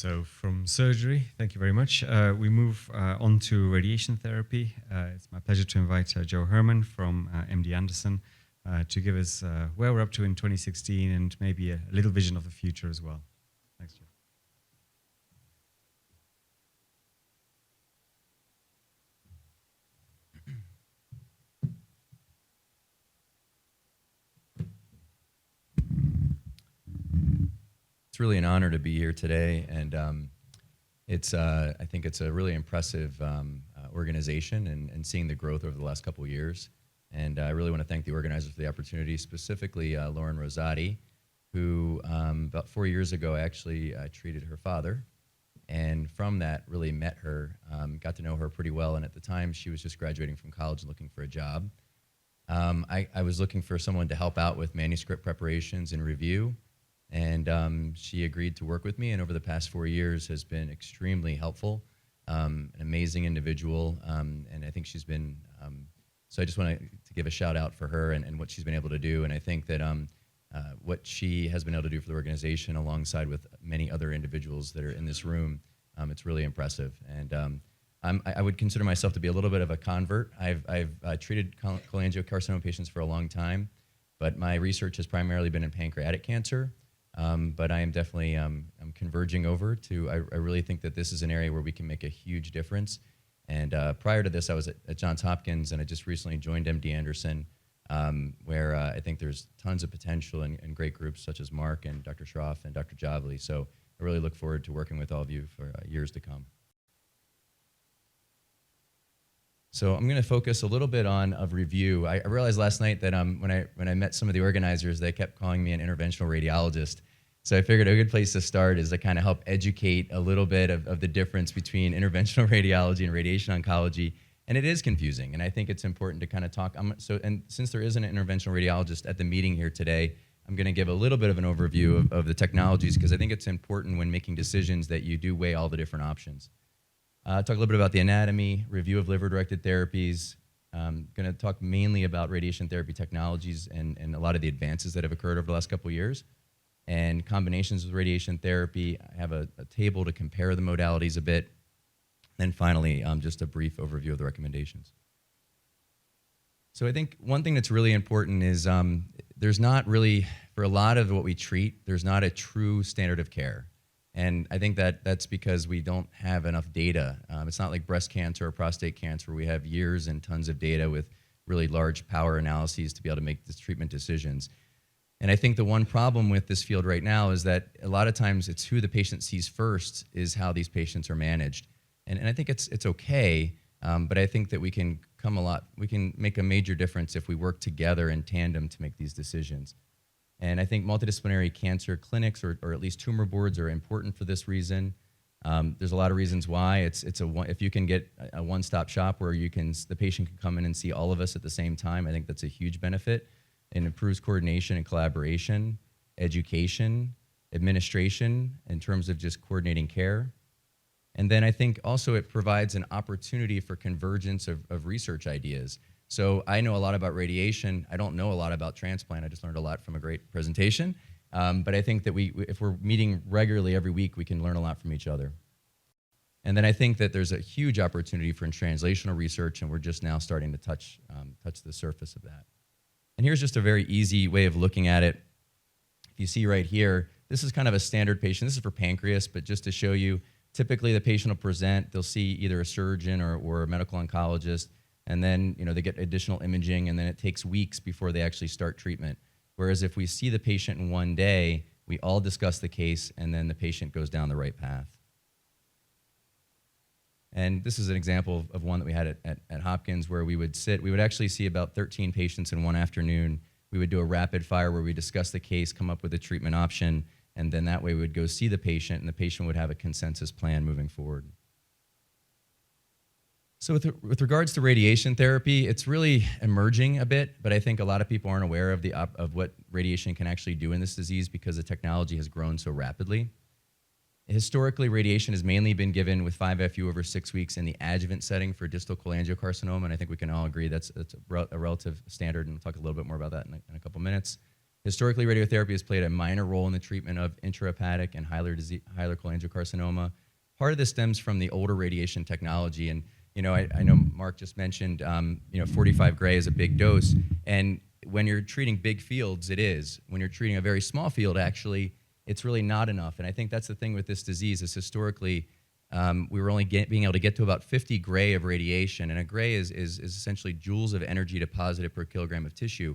So from surgery, thank you very much, we move on to radiation therapy. It's my pleasure to invite Joe Herman from MD Anderson to give us where we're up to in 2016 and maybe a little vision of the future as well. Thanks, Joe. It's really an honor to be here today, and I think it's a really impressive organization and seeing the growth over the last couple of years. And I really want to thank the organizers for the opportunity, specifically Lauren Rosati, who about 4 years ago actually treated her father, and from that really met her, got to know her pretty well, and at the time she was just graduating from college and looking for a job. I was looking for someone to help out with manuscript preparations and review, and she agreed to work with me, and over the past 4 years has been extremely helpful, an amazing individual, and I think she's been, so I just want to give a shout out for her and what she's been able to do, and I think that what she has been able to do for the organization alongside with many other individuals that are in this room, it's really impressive. And I would consider myself to be a little bit of a convert. I've treated cholangiocarcinoma patients for a long time, but my research has primarily been in pancreatic cancer. But I am definitely I'm converging over to, I really think that this is an area where we can make a huge difference. And prior to this, I was at Johns Hopkins, and I just recently joined MD Anderson, where I think there's tons of potential and great groups such as Mark and Dr. Schroff and Dr. Javli. So I really look forward to working with all of you for years to come. So I'm going to focus a little bit on a review. I realized last night that when I met some of the organizers, they kept calling me an interventional radiologist. So I figured a good place to start is to kind of help educate a little bit of the difference between interventional radiology and radiation oncology. And it is confusing, and I think it's important to kind of talk. And since there isn't an interventional radiologist at the meeting here today, I'm going to give a little bit of an overview of the technologies, because I think it's important when making decisions that you do weigh all the different options. Talk a little bit about the anatomy, review of liver-directed therapies. Going to talk mainly about radiation therapy technologies and a lot of the advances that have occurred over the last couple of years, and combinations with radiation therapy. I have a table to compare the modalities a bit. Then finally, just a brief overview of the recommendations. So I think one thing that's really important is there's not really, for a lot of what we treat, there's not a true standard of care. And I think that's because we don't have enough data. It's not like breast cancer or prostate cancer where we have years and tons of data with really large power analyses to be able to make these treatment decisions. And I think the one problem with this field right now is that a lot of times it's who the patient sees first is how these patients are managed. And I think it's okay, but I think that we can make a major difference if we work together in tandem to make these decisions. And I think multidisciplinary cancer clinics or at least tumor boards are important for this reason. There's a lot of reasons why. If you can get a one-stop shop where the patient can come in and see all of us at the same time, I think that's a huge benefit. It improves coordination and collaboration, education, administration in terms of just coordinating care. And then I think also it provides an opportunity for convergence of research ideas. So I know a lot about radiation. I don't know a lot about transplant. I just learned a lot from a great presentation. But I think that if we're meeting regularly every week, we can learn a lot from each other. And then I think that there's a huge opportunity for translational research, and we're just now starting to touch the surface of that. And here's just a very easy way of looking at it. If you see right here, this is kind of a standard patient. This is for pancreas, but just to show you, typically the patient will present, they'll see either a surgeon or a medical oncologist, and then they get additional imaging, and then it takes weeks before they actually start treatment. Whereas if we see the patient in one day, we all discuss the case, and then the patient goes down the right path. And this is an example of one that we had at Hopkins, where we would actually see about 13 patients in one afternoon. We would do a rapid fire where we discuss the case, come up with a treatment option, and then that way we would go see the patient, and the patient would have a consensus plan moving forward. So with regards to radiation therapy, it's really emerging a bit, but I think a lot of people aren't aware of what radiation can actually do in this disease because the technology has grown so rapidly. Historically, radiation has mainly been given with 5-FU over 6 weeks in the adjuvant setting for distal cholangiocarcinoma, and I think we can all agree that's a relative standard, and we'll talk a little bit more about that in a couple minutes. Historically, radiotherapy has played a minor role in the treatment of intrahepatic and hilar cholangiocarcinoma. Part of this stems from the older radiation technology, and I know Mark just mentioned 45 gray is a big dose, and when you're treating big fields, it is. When you're treating a very small field, actually, it's really not enough. And I think that's the thing with this disease is historically we were only being able to get to about 50 gray of radiation, and a gray is essentially joules of energy deposited per kilogram of tissue.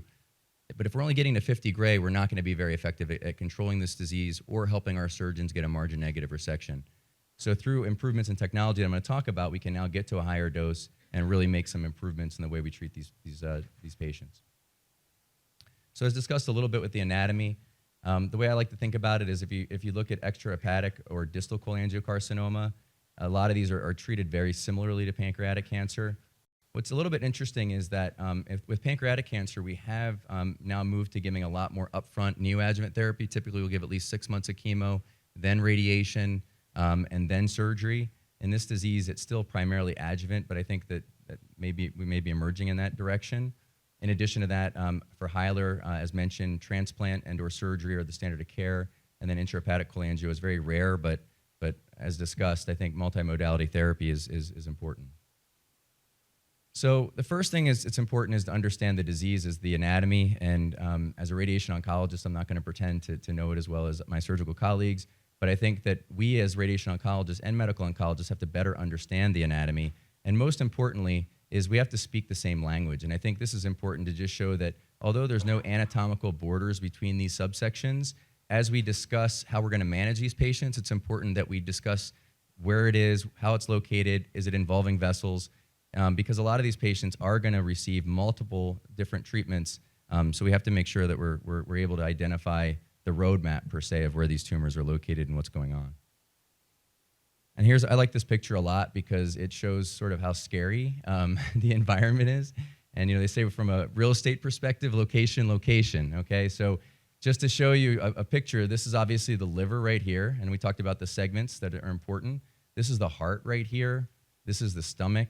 But if we're only getting to 50 gray, we're not going to be very effective at controlling this disease or helping our surgeons get a margin negative resection. So through improvements in technology that I'm going to talk about, we can now get to a higher dose and really make some improvements in the way we treat these patients. So as discussed a little bit with the anatomy, the way I like to think about it is if you look at extrahepatic or distal cholangiocarcinoma, a lot of these are treated very similarly to pancreatic cancer. What's a little bit interesting is that with pancreatic cancer, we have now moved to giving a lot more upfront neoadjuvant therapy. Typically, we'll give at least 6 months of chemo, then radiation, and then surgery. In this disease, it's still primarily adjuvant, but I think that maybe we may be emerging in that direction. In addition to that, for hilar, as mentioned, transplant and/or surgery are the standard of care, and then intrahepatic cholangio is very rare, but as discussed, I think multimodality therapy is important. So the first thing it's important is to understand the disease is the anatomy, and as a radiation oncologist, I'm not going to pretend to know it as well as my surgical colleagues, but I think that we as radiation oncologists and medical oncologists have to better understand the anatomy, and most importantly is we have to speak the same language. And I think this is important to just show that although there's no anatomical borders between these subsections, as we discuss how we're going to manage these patients, it's important that we discuss where it is, how it's located, is it involving vessels, because a lot of these patients are going to receive multiple different treatments, so we have to make sure that we're able to identify the roadmap, per se, of where these tumors are located and what's going on. And I like this picture a lot because it shows sort of how scary the environment is. And they say from a real estate perspective, location, okay? So just to show you a picture, this is obviously the liver right here, and we talked about the segments that are important. This is the heart right here. This is the stomach,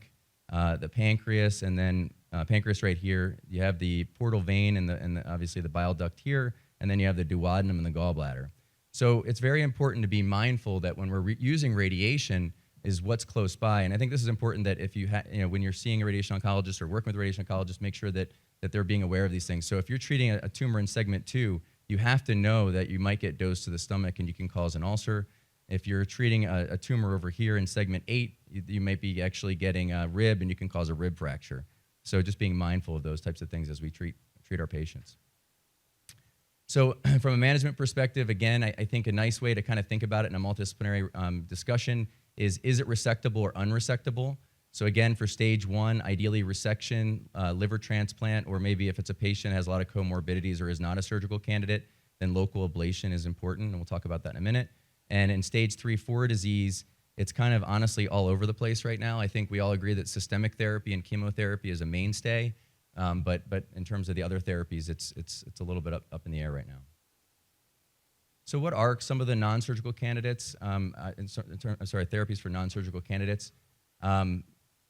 the pancreas, and then pancreas right here. You have the portal vein and obviously the bile duct here, and then you have the duodenum and the gallbladder. So it's very important to be mindful that when we're using radiation is what's close by. And I think this is important that if when you're seeing a radiation oncologist or working with a radiation oncologist, make sure that they're being aware of these things. So if you're treating a tumor in segment 2, you have to know that you might get dosed to the stomach and you can cause an ulcer. If you're treating a tumor over here in segment 8, you might be actually getting a rib and you can cause a rib fracture. So just being mindful of those types of things as we treat our patients. So from a management perspective, again, I think a nice way to kind of think about it in a multidisciplinary discussion is it resectable or unresectable? So again, for stage 1, ideally resection, liver transplant, or maybe if it's a patient that has a lot of comorbidities or is not a surgical candidate, then local ablation is important, and we'll talk about that in a minute. And in stage 3, 4 disease, it's kind of honestly all over the place right now. I think we all agree that systemic therapy and chemotherapy is a mainstay. But in terms of the other therapies, it's a little bit up in the air right now. So what are some of the non-surgical candidates? Therapies for non-surgical candidates.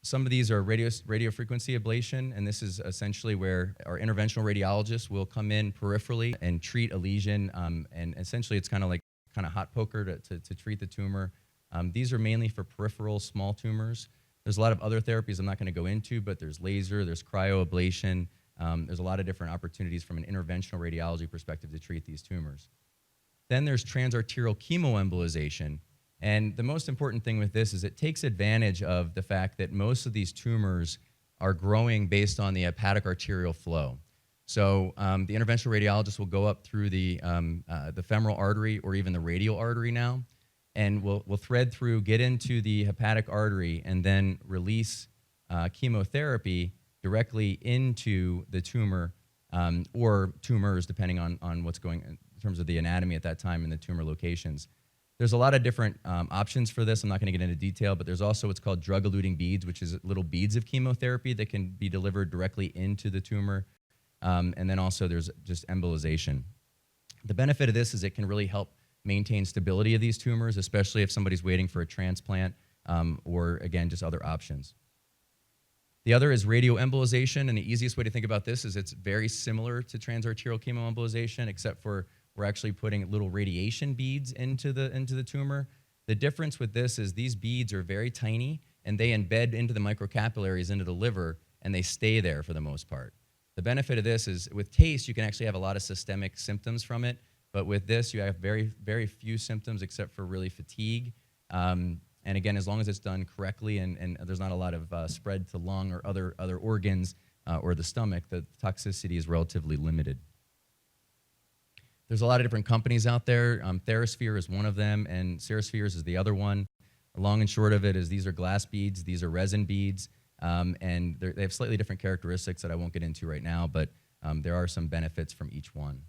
Some of these are radiofrequency ablation, and this is essentially where our interventional radiologists will come in peripherally and treat a lesion, and essentially it's kind of hot poker to treat the tumor. These are mainly for peripheral small tumors. There's a lot of other therapies I'm not going to go into, but there's laser, there's cryoablation. There's a lot of different opportunities from an interventional radiology perspective to treat these tumors. Then there's transarterial chemoembolization. And the most important thing with this is it takes advantage of the fact that most of these tumors are growing based on the hepatic arterial flow. So the interventional radiologist will go up through the femoral artery or even the radial artery now, and we'll thread through, get into the hepatic artery, and then release chemotherapy directly into the tumor or tumors, depending on what's going in terms of the anatomy at that time and the tumor locations. There's a lot of different options for this. I'm not going to get into detail, but there's also what's called drug-eluting beads, which is little beads of chemotherapy that can be delivered directly into the tumor. And then also there's just embolization. The benefit of this is it can really help maintain stability of these tumors, especially if somebody's waiting for a transplant or, again, just other options. The other is radioembolization, and the easiest way to think about this is it's very similar to transarterial chemoembolization, except for we're actually putting little radiation beads into the tumor. The difference with this is these beads are very tiny, and they embed into the microcapillaries into the liver, and they stay there for the most part. The benefit of this is with TACE, you can actually have a lot of systemic symptoms from it, but with this, you have very, very few symptoms except for really fatigue. And again, as long as it's done correctly and there's not a lot of spread to lung or other organs or the stomach, the toxicity is relatively limited. There's a lot of different companies out there. TheraSphere is one of them, and Cerospheres is the other one. The long and short of it is these are glass beads, these are resin beads, and they have slightly different characteristics that I won't get into right now, but there are some benefits from each one.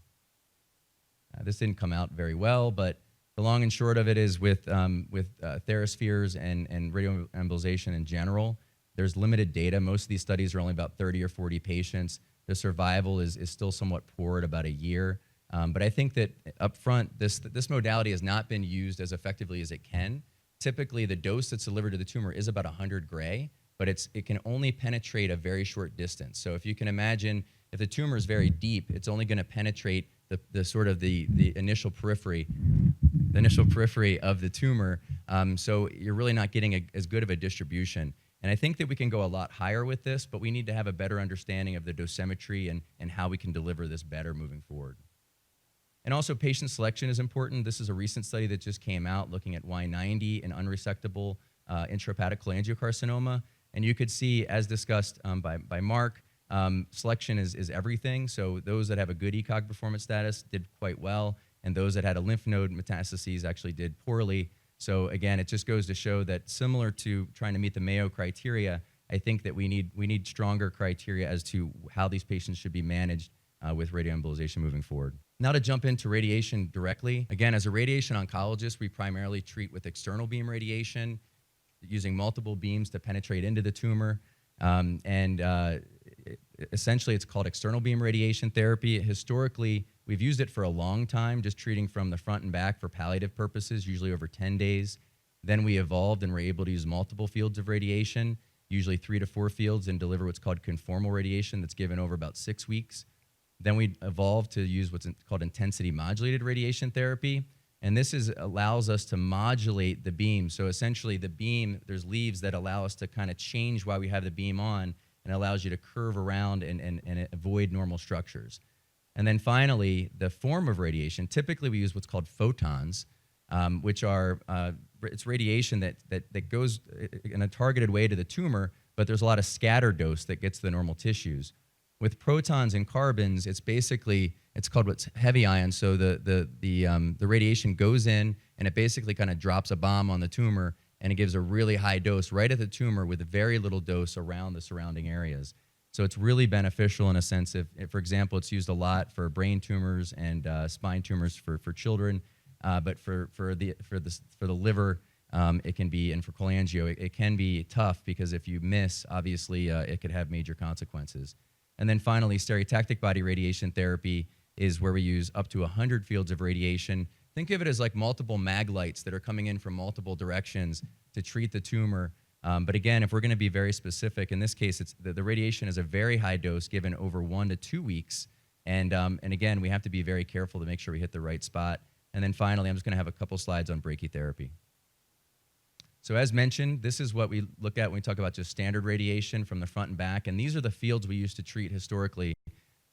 This didn't come out very well, but the long and short of it is with TheraSpheres and radioembolization in general, there's limited data. Most of these studies are only about 30 or 40 patients. The survival is still somewhat poor at about a year. But I think that up front, this modality has not been used as effectively as it can. Typically, the dose that's delivered to the tumor is about 100 gray, but it can only penetrate a very short distance. So if you can imagine, if the tumor is very deep, it's only going to penetrate the initial periphery of the tumor. So you're really not getting as good of a distribution. And I think that we can go a lot higher with this, but we need to have a better understanding of the dosimetry and how we can deliver this better moving forward. And also patient selection is important. This is a recent study that just came out looking at Y90 and unresectable intrahepatic cholangiocarcinoma. And you could see, as discussed by Mark, selection is everything. So those that have a good ECOG performance status did quite well, and those that had a lymph node metastases actually did poorly. So again, it just goes to show that similar to trying to meet the Mayo criteria, I think that we need stronger criteria as to how these patients should be managed with radioembolization moving forward. Now to jump into radiation directly. Again, as a radiation oncologist, we primarily treat with external beam radiation, using multiple beams to penetrate into the tumor. Essentially, it's called external beam radiation therapy. Historically, we've used it for a long time, just treating from the front and back for palliative purposes, usually over 10 days. Then we evolved and were able to use multiple fields of radiation, usually 3 to 4 fields, and deliver what's called conformal radiation that's given over about 6 weeks. Then we evolved to use what's called intensity modulated radiation therapy. And this allows us to modulate the beam. So essentially the beam, there's leaves that allow us to kind of change why we have the beam on, and allows you to curve around and avoid normal structures. And then finally, the form of radiation, typically we use what's called photons, which are, it's radiation that goes in a targeted way to the tumor, but there's a lot of scatter dose that gets to the normal tissues. With protons and carbons, it's called what's heavy ion. So the radiation goes in and it basically kind of drops a bomb on the tumor, and it gives a really high dose right at the tumor with a very little dose around the surrounding areas. So it's really beneficial in a sense if for example, it's used a lot for brain tumors and spine tumors for children, but for the liver, it can be, and for cholangio, it can be tough because if you miss, obviously it could have major consequences. And then finally, stereotactic body radiation therapy is where we use up to 100 fields of radiation. Think of it as like multiple mag lights that are coming in from multiple directions to treat the tumor. But again, if we're going to be very specific, in this case, the radiation is a very high dose given over 1 to 2 weeks. And again, we have to be very careful to make sure we hit the right spot. And then finally, I'm just going to have a couple slides on brachytherapy. So as mentioned, this is what we look at when we talk about just standard radiation from the front and back. And these are the fields we used to treat historically.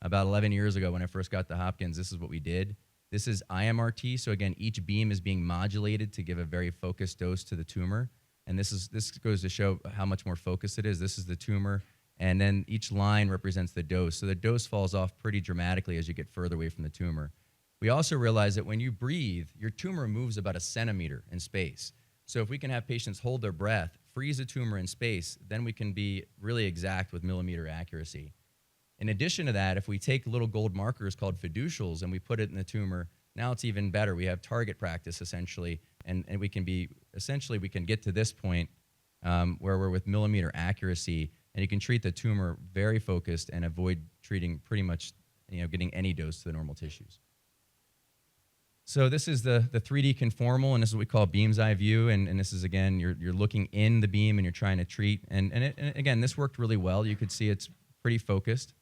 About 11 years ago when I first got to Hopkins, this is what we did. This is IMRT. So again, each beam is being modulated to give a very focused dose to the tumor. And this goes to show how much more focused it is. This is the tumor. And then each line represents the dose. So the dose falls off pretty dramatically as you get further away from the tumor. We also realize that when you breathe, your tumor moves about 1 centimeter in space. So if we can have patients hold their breath, freeze a tumor in space, then we can be really exact with millimeter accuracy. In addition to that, if we take little gold markers called fiducials and we put it in the tumor, now it's even better. We have target practice essentially, and we can get to this point where we're with millimeter accuracy, and you can treat the tumor very focused and avoid treating pretty much, getting any dose to the normal tissues. So this is the 3D conformal, and this is what we call beam's eye view. And this is, again, you're looking in the beam and you're trying to treat. And again, this worked really well. You could see it's pretty focused.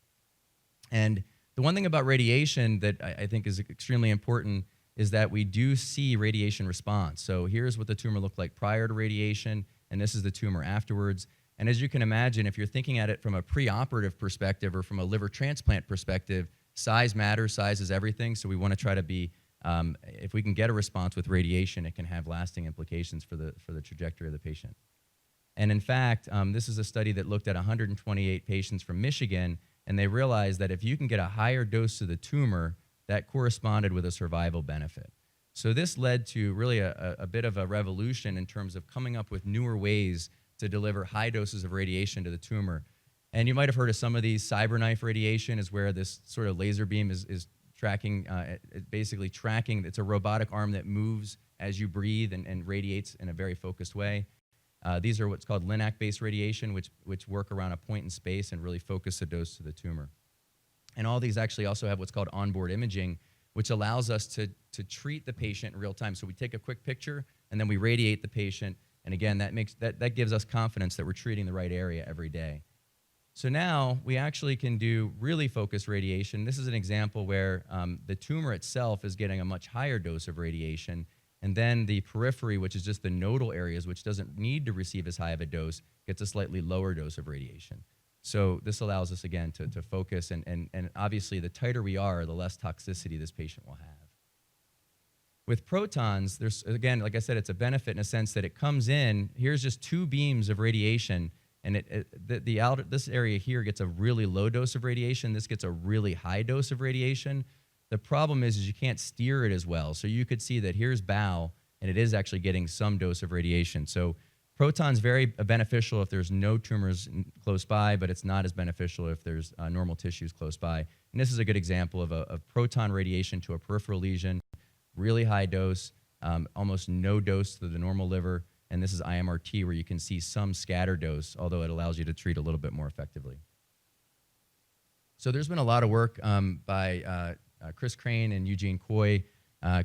And the one thing about radiation that I think is extremely important is that we do see radiation response. So here's what the tumor looked like prior to radiation, and this is the tumor afterwards. And as you can imagine, if you're thinking at it from a preoperative perspective or from a liver transplant perspective, size matters, size is everything. So we want to try to be, if we can get a response with radiation, it can have lasting implications for the trajectory of the patient. And in fact, this is a study that looked at 128 patients from Michigan, and they realized that if you can get a higher dose to the tumor, that corresponded with a survival benefit. So this led to really a bit of a revolution in terms of coming up with newer ways to deliver high doses of radiation to the tumor. And you might have heard of some of these. Cyberknife radiation is where this sort of laser beam is tracking, basically tracking. It's a robotic arm that moves as you breathe and radiates in a very focused way. These are what's called LINAC-based radiation, which work around a point in space and really focus the dose to the tumor. And all these actually also have what's called onboard imaging, which allows us to treat the patient in real time. So we take a quick picture, and then we radiate the patient. And again, that gives us confidence that we're treating the right area every day. So now we actually can do really focused radiation. This is an example where the tumor itself is getting a much higher dose of radiation, and then the periphery, which is just the nodal areas, which doesn't need to receive as high of a dose, gets a slightly lower dose of radiation. So this allows us, again, to focus, and obviously the tighter we are, the less toxicity this patient will have. With protons, there's, again, like I said, it's a benefit in a sense that it comes in, here's just 2 beams of radiation, and this area here gets a really low dose of radiation. This gets a really high dose of radiation. The problem is you can't steer it as well. So you could see that here's bow, and it is actually getting some dose of radiation. So proton's very beneficial if there's no tumors close by, but it's not as beneficial if there's normal tissues close by. And this is a good example of proton radiation to a peripheral lesion, really high dose, almost no dose to the normal liver. And this is IMRT, where you can see some scatter dose, although it allows you to treat a little bit more effectively. So there's been a lot of work by Chris Crane and Eugene Coy.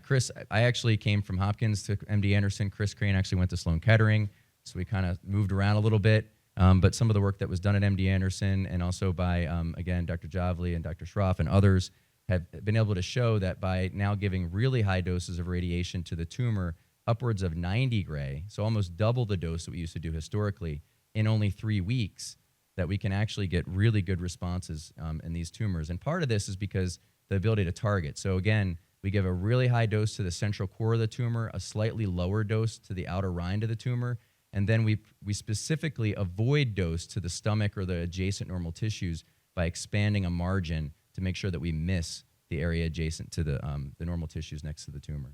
Chris, I actually came from Hopkins to MD Anderson. Chris Crane actually went to Sloan Kettering, so we kind of moved around a little bit. But some of the work that was done at MD Anderson and also by, again, Dr. Javli and Dr. Schroff and others have been able to show that by now giving really high doses of radiation to the tumor, upwards of 90 gray, so almost double the dose that we used to do historically, in only 3 weeks, that we can actually get really good responses in these tumors. And part of this is because the ability to target. So again, we give a really high dose to the central core of the tumor, a slightly lower dose to the outer rind of the tumor, and then we specifically avoid dose to the stomach or the adjacent normal tissues by expanding a margin to make sure that we miss the area adjacent to the normal tissues next to the tumor.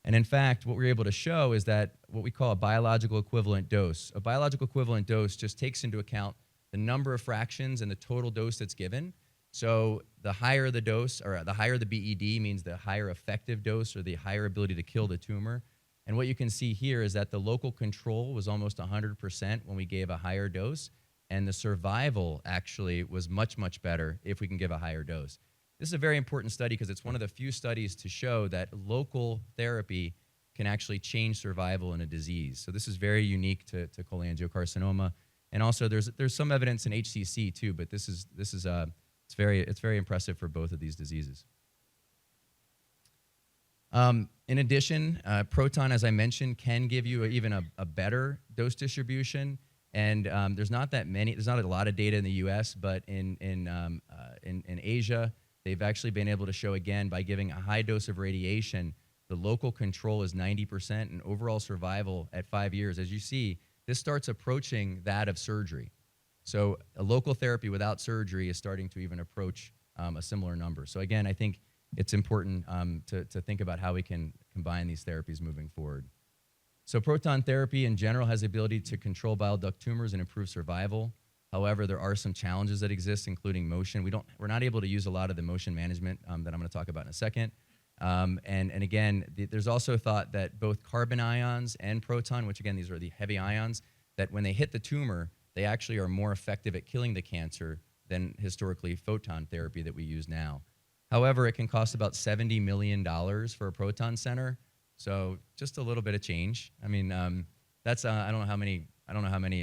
And in fact, what we're able to show is that what we call a biological equivalent dose. A biological equivalent dose just takes into account the number of fractions and the total dose that's given. So the higher the dose, or the higher the BED, means the higher effective dose or the higher ability to kill the tumor. And what you can see here is that the local control was almost 100% when we gave a higher dose, and the survival actually was much, much better if we can give a higher dose. This is a very important study because it's one of the few studies to show that local therapy can actually change survival in a disease. So this is very unique to cholangiocarcinoma, and also there's some evidence in HCC too, but it's very impressive for both of these diseases. In addition, proton, as I mentioned, can give you even a better dose distribution. And there's not a lot of data in the U.S., but in Asia, they've actually been able to show, again, by giving a high dose of radiation, the local control is 90%, and overall survival at 5 years. As you see, this starts approaching that of surgery. So a local therapy without surgery is starting to even approach a similar number. So again, I think it's important to think about how we can combine these therapies moving forward. So proton therapy in general has the ability to control bile duct tumors and improve survival. However, there are some challenges that exist, including motion. We're not able to use a lot of the motion management that I'm going to talk about in a second. And again, there's also thought that both carbon ions and proton, which again, these are the heavy ions, that when they hit the tumor, they actually are more effective at killing the cancer than historically photon therapy that we use now. However, it can cost about $70 million for a proton center. So just a little bit of change. I mean, that's I don't know how many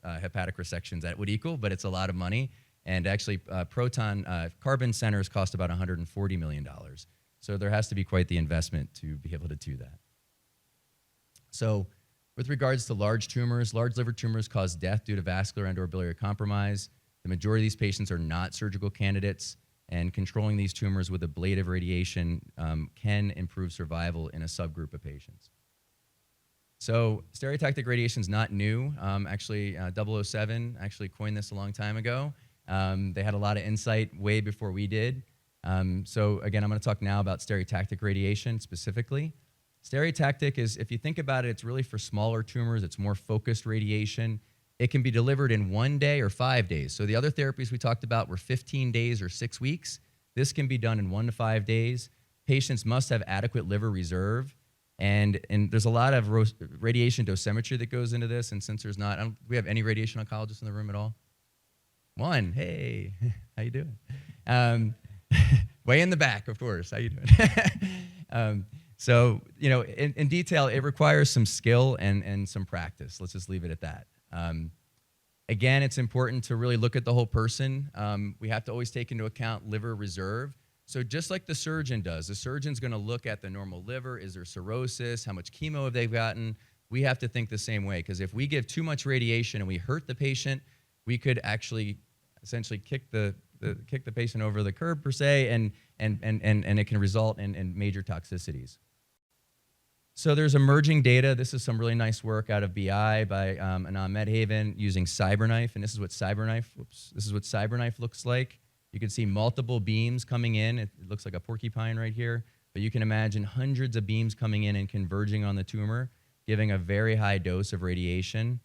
hepatic resections that would equal, but it's a lot of money. And actually, carbon centers cost about $140 million. So there has to be quite the investment to be able to do that. So with regards to large tumors, large liver tumors cause death due to vascular and/or biliary compromise. The majority of these patients are not surgical candidates, and controlling these tumors with ablative radiation can improve survival in a subgroup of patients. So stereotactic radiation is not new. Actually, 007 actually coined this a long time ago. They had a lot of insight way before we did. So again, I'm going to talk now about stereotactic radiation specifically. Stereotactic is, if you think about it, it's really for smaller tumors. It's more focused radiation. It can be delivered in 1 day or 5 days. So the other therapies we talked about were 15 days or 6 weeks. This can be done in 1 to 5 days. Patients must have adequate liver reserve. And there's a lot of radiation dosimetry that goes into this. And since there's not, do we have any radiation oncologists in the room at all? One. Hey, how you doing? Way in the back, of course. How you doing? So, you know, in detail, it requires some skill and some practice. Let's just leave it at that. Again, it's important to really look at the whole person. We have to always take into account liver reserve. So just like the surgeon does, the surgeon's going to look at the normal liver. Is there cirrhosis? How much chemo have they gotten? We have to think the same way, because if we give too much radiation and we hurt the patient, we could actually essentially kick the patient over the curb per se, and it can result in major toxicities. So there's emerging data. This is some really nice work out of BI by Anand Medhaven using Cyberknife, and this is what Cyberknife looks like. You can see multiple beams coming in. It looks like a porcupine right here, but you can imagine hundreds of beams coming in and converging on the tumor, giving a very high dose of radiation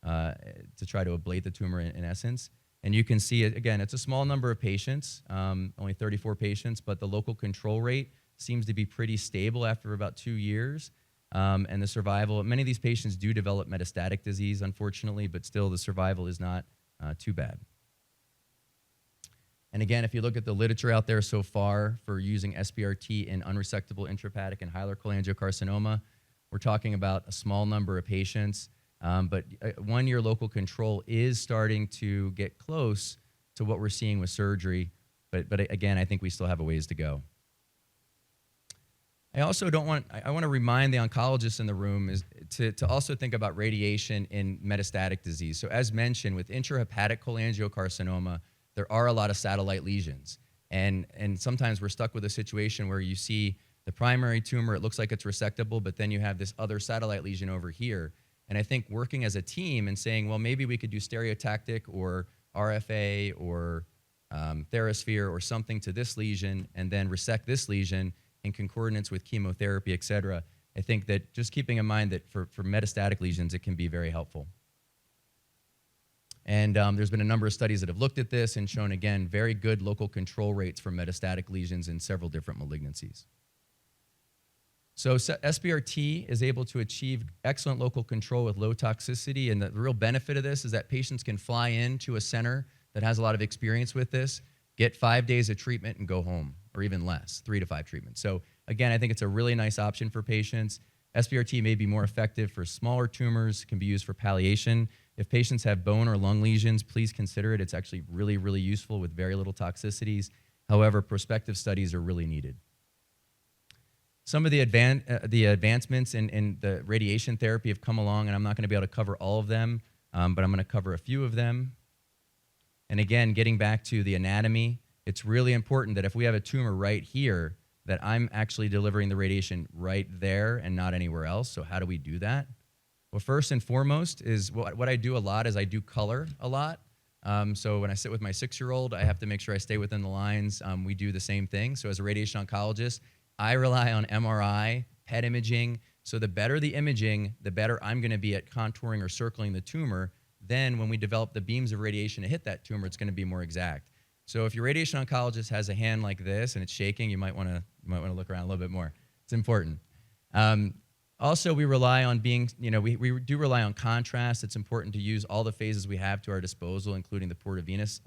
to try to ablate the tumor in essence. And you can see it, again, it's a small number of patients, only 34 patients, but the local control rate seems to be pretty stable after about 2 years. And the survival, many of these patients do develop metastatic disease, unfortunately, but still the survival is not too bad. And again, if you look at the literature out there so far for using SBRT in unresectable intrahepatic and hilar cholangiocarcinoma, we're talking about a small number of patients, but 1 year local control is starting to get close to what we're seeing with surgery, but again, I think we still have a ways to go. I want to remind the oncologists in the room to also think about radiation in metastatic disease. So as mentioned, with intrahepatic cholangiocarcinoma, there are a lot of satellite lesions. And sometimes we're stuck with a situation where you see the primary tumor, it looks like it's resectable, but then you have this other satellite lesion over here. And I think working as a team and saying, well, maybe we could do stereotactic or RFA or Therasphere or something to this lesion and then resect this lesion in concordance with chemotherapy, et cetera. I think that just keeping in mind that for metastatic lesions, it can be very helpful. And there's been a number of studies that have looked at this and shown, again, very good local control rates for metastatic lesions in several different malignancies. So SBRT is able to achieve excellent local control with low toxicity, and the real benefit of this is that patients can fly into a center that has a lot of experience with this, get 5 days of treatment and go home, or even less, 3 to 5 treatments. So again, I think it's a really nice option for patients. SBRT may be more effective for smaller tumors, can be used for palliation. If patients have bone or lung lesions, please consider it. It's actually really, really useful with very little toxicities. However, prospective studies are really needed. Some of the advancements in the radiation therapy have come along, and I'm not going to be able to cover all of them, but I'm going to cover a few of them. And again, getting back to the anatomy, it's really important that if we have a tumor right here, that I'm actually delivering the radiation right there and not anywhere else. So how do we do that? Well, first and foremost is what I do a lot is I do color a lot. So when I sit with my 6-year-old, I have to make sure I stay within the lines. We do the same thing. So as a radiation oncologist, I rely on MRI, PET imaging. So the better the imaging, the better I'm going to be at contouring or circling the tumor. Then when we develop the beams of radiation to hit that tumor, it's going to be more exact. So if your radiation oncologist has a hand like this and it's shaking, you might want to look around a little bit more. It's important. Also, we rely on we do rely on contrast. It's important to use all the phases we have to our disposal, including the portovenous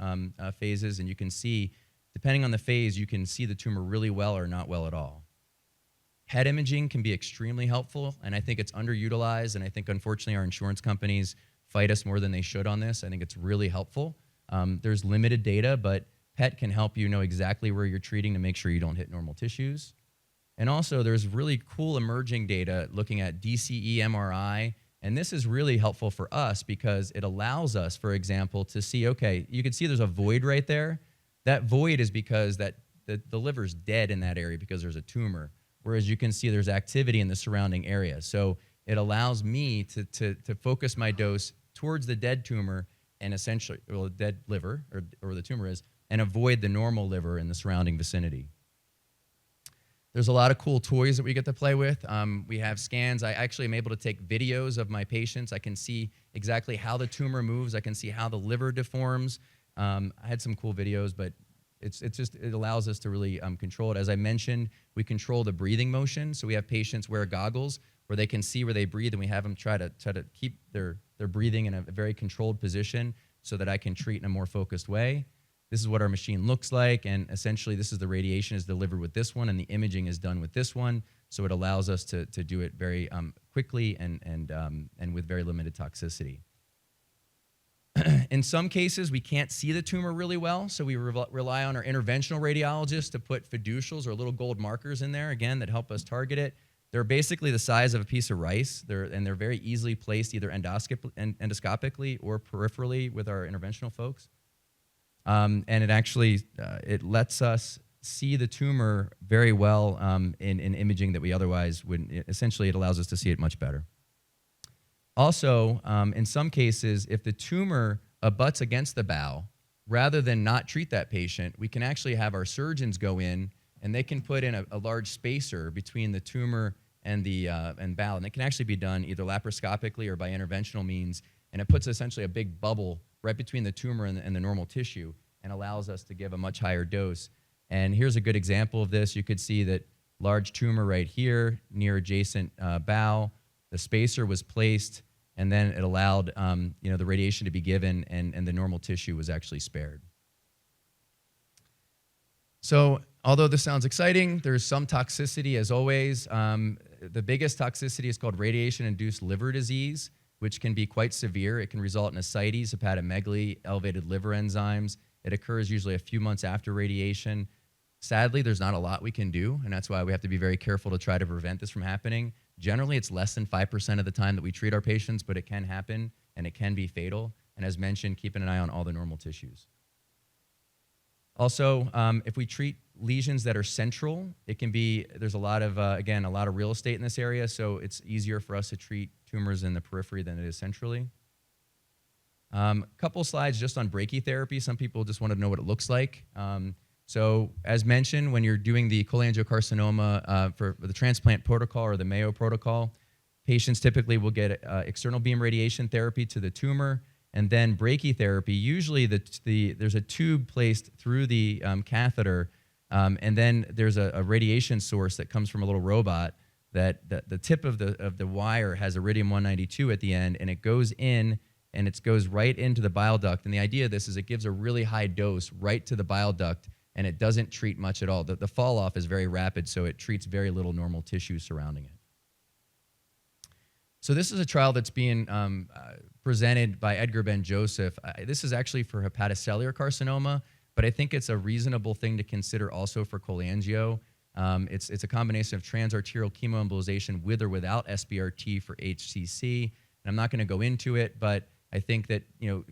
phases. And you can see depending on the phase, you can see the tumor really well or not well at all. Head imaging can be extremely helpful, and I think it's underutilized, and I think unfortunately our insurance companies fight us more than they should on this. I think it's really helpful. There's limited data, but PET can help you know exactly where you're treating to make sure you don't hit normal tissues. And also there's really cool emerging data looking at Dce-Mri, and this is really helpful for us because it allows us, for example, to see, okay, you can see there's a void right there. That void is because the liver's dead in that area because there's a tumor, whereas you can see there's activity in the surrounding area. So it allows me to focus my dose towards the dead tumor and essentially, well, the dead liver, or the tumor is, and avoid the normal liver in the surrounding vicinity. There's a lot of cool toys that we get to play with. We have scans. I actually am able to take videos of my patients. I can see exactly how the tumor moves. I can see how the liver deforms. I had some cool videos, but it allows us to really control it. As I mentioned, we control the breathing motion. So we have patients wear goggles where they can see where they breathe, and we have them try to keep their breathing in a very controlled position so that I can treat in a more focused way. This is what our machine looks like, and essentially this is the radiation is delivered with this one, and the imaging is done with this one, so it allows us to do it very quickly and with very limited toxicity. In some cases, we can't see the tumor really well, so we rely on our interventional radiologists to put fiducials or little gold markers in there, again, that help us target it. They're basically the size of a piece of rice, and they're very easily placed either endoscopically or peripherally with our interventional folks. And it actually it lets us see the tumor very well in imaging that we otherwise wouldn't. Essentially, it allows us to see it much better. Also, in some cases, if the tumor abuts against the bowel, rather than not treat that patient, we can actually have our surgeons go in, and they can put in a large spacer between the tumor and the bowel, and it can actually be done either laparoscopically or by interventional means, and it puts essentially a big bubble right between the tumor and the normal tissue and allows us to give a much higher dose. And here's a good example of this. You could see that large tumor right here near adjacent bowel. The spacer was placed, and then it allowed the radiation to be given, and the normal tissue was actually spared. So although this sounds exciting, there's some toxicity as always. The biggest toxicity is called radiation-induced liver disease, which can be quite severe. It can result in ascites, hepatomegaly, elevated liver enzymes. It occurs usually a few months after radiation. Sadly, there's not a lot we can do, and that's why we have to be very careful to try to prevent this from happening. Generally, it's less than 5% of the time that we treat our patients, but it can happen, and it can be fatal. And as mentioned, keeping an eye on all the normal tissues. Also, if we treat lesions that are central, it can be, there's a lot of, again, a lot of real estate in this area, so it's easier for us to treat tumors in the periphery than it is centrally. Couple slides just on brachytherapy. Some people just want to know what it looks like. So as mentioned, when you're doing the cholangiocarcinoma for the transplant protocol or the Mayo protocol, patients typically will get external beam radiation therapy to the tumor, and then brachytherapy. Usually there's a tube placed through the catheter, and then there's a radiation source that comes from a little robot that the tip of the wire has iridium-192 at the end, and it goes in, and it goes right into the bile duct. And the idea of this is it gives a really high dose right to the bile duct, and it doesn't treat much at all. The fall off is very rapid, so it treats very little normal tissue surrounding it. So this is a trial that's being presented by Edgar Ben Joseph. This is actually for hepatocellular carcinoma, but I think it's a reasonable thing to consider also for cholangio. It's a combination of transarterial chemoembolization with or without SBRT for HCC. And I'm not going to go into it, but I think that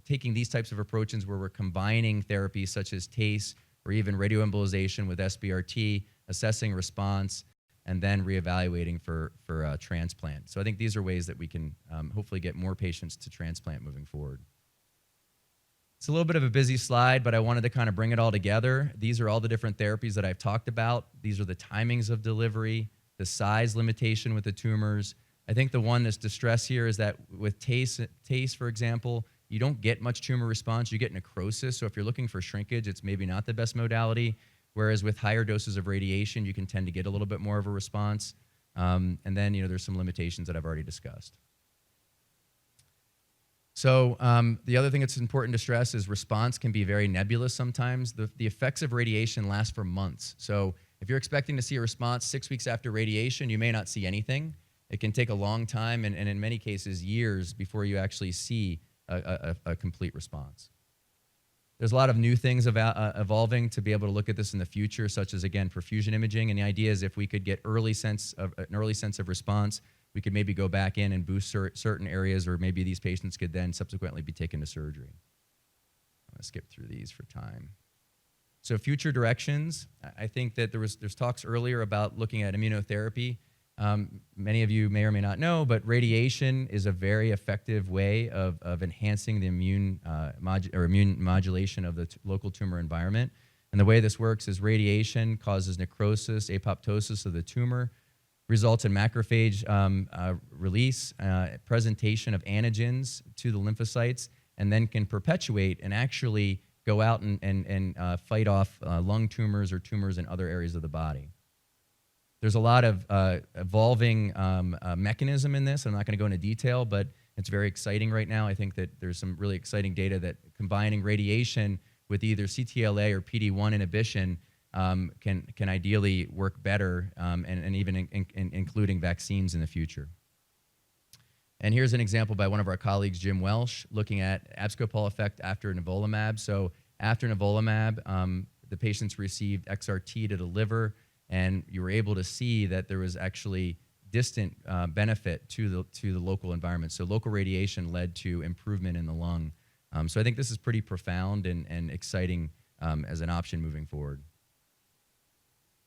taking these types of approaches where we're combining therapies such as TACE or even radioembolization with SBRT, assessing response, and then reevaluating for transplant. So I think these are ways that we can hopefully get more patients to transplant moving forward. It's a little bit of a busy slide, but I wanted to kind of bring it all together. These are all the different therapies that I've talked about. These are the timings of delivery, the size limitation with the tumors. I think the one that's distressed here is that with TACE, for example, you don't get much tumor response. You get necrosis. So if you're looking for shrinkage, it's maybe not the best modality. Whereas with higher doses of radiation, you can tend to get a little bit more of a response. And then there's some limitations that I've already discussed. So the other thing that's important to stress is response can be very nebulous sometimes. The effects of radiation last for months. So if you're expecting to see a response 6 weeks after radiation, you may not see anything. It can take a long time and in many cases years before you actually see a complete response. There's a lot of new things evolving to be able to look at this in the future, such as, again, perfusion imaging. And the idea is if we could get an early sense of response, we could maybe go back in and boost certain areas, or maybe these patients could then subsequently be taken to surgery. I'm going to skip through these for time. So future directions, I think that there's talks earlier about looking at immunotherapy. Many of you may or may not know, but radiation is a very effective way of enhancing the immune modulation of the local tumor environment. And the way this works is radiation causes necrosis, apoptosis of the tumor, results in macrophage release, presentation of antigens to the lymphocytes, and then can perpetuate and actually go out and fight off lung tumors or tumors in other areas of the body. There's a lot of evolving mechanism in this. I'm not going to go into detail, but it's very exciting right now. I think that there's some really exciting data that combining radiation with either CTLA or PD-1 inhibition can ideally work better, and even including vaccines in the future. And here's an example by one of our colleagues, Jim Welsh, looking at abscopal effect after nivolumab. So after nivolumab, the patients received XRT to the liver, and you were able to see that there was actually distant benefit to the local environment. So local radiation led to improvement in the lung. So I think this is pretty profound and exciting as an option moving forward.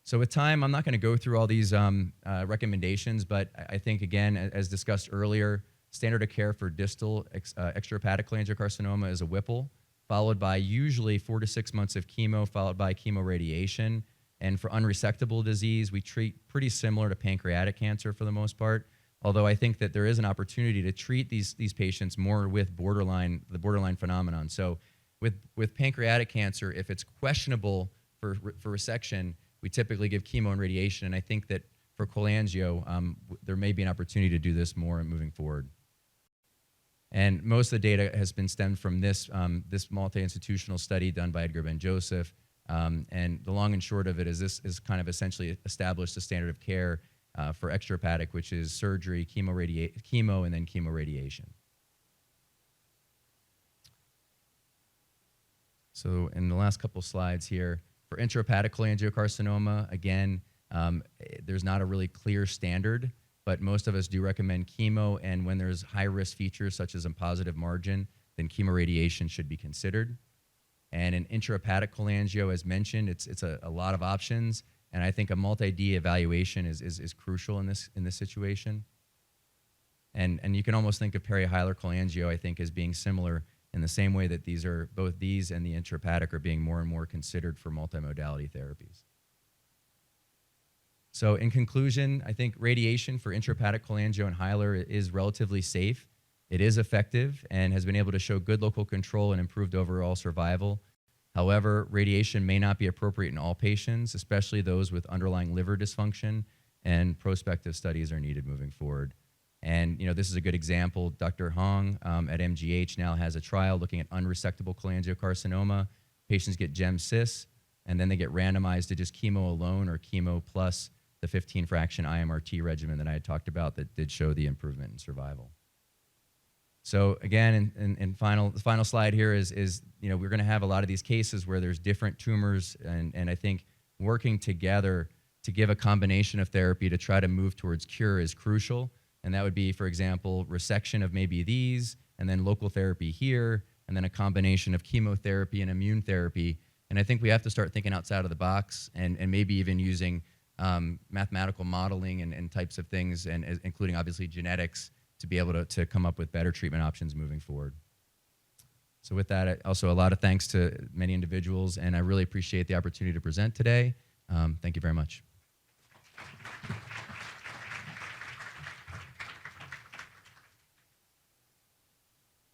So with time, I'm not going to go through all these recommendations, but I think, again, as discussed earlier, standard of care for distal extrahepatic cholangiocarcinoma is a Whipple, followed by usually 4 to 6 months of chemo, followed by chemoradiation. And for unresectable disease, we treat pretty similar to pancreatic cancer for the most part, although I think that there is an opportunity to treat these patients more with the borderline phenomenon. So with pancreatic cancer, if it's questionable for resection, we typically give chemo and radiation, and I think that for cholangio, there may be an opportunity to do this more moving forward. And most of the data has been stemmed from this multi-institutional study done by Edgar Ben Joseph. And the long and short of it is this is kind of essentially established the standard of care for extrahepatic, which is surgery, chemo, and then chemoradiation. So in the last couple slides here, for intrahepatic cholangiocarcinoma, again, there's not a really clear standard, but most of us do recommend chemo, and when there's high-risk features such as a positive margin, then chemoradiation should be considered. And in intrahepatic cholangio, as mentioned, it's a lot of options, and I think a multi-D evaluation is crucial in this situation. And you can almost think of perihilar cholangio, I think, as being similar in the same way that both these and the intrahepatic are being more and more considered for multimodality therapies. So in conclusion, I think radiation for intrahepatic cholangio and hilar is relatively safe. It is effective and has been able to show good local control and improved overall survival. However, radiation may not be appropriate in all patients, especially those with underlying liver dysfunction, and prospective studies are needed moving forward. And this is a good example. Dr. Hong at MGH now has a trial looking at unresectable cholangiocarcinoma. Patients get GEM-CIS, and then they get randomized to just chemo alone or chemo plus the 15-fraction IMRT regimen that I had talked about that did show the improvement in survival. So again, the final slide here is we're going to have a lot of these cases where there's different tumors, and I think working together to give a combination of therapy to try to move towards cure is crucial. And that would be, for example, resection of maybe these, and then local therapy here, and then a combination of chemotherapy and immune therapy. And I think we have to start thinking outside of the box and maybe even using mathematical modeling and types of things, and including obviously genetics, to be able to come up with better treatment options moving forward. So with that, also a lot of thanks to many individuals, and I really appreciate the opportunity to present today. Thank you very much.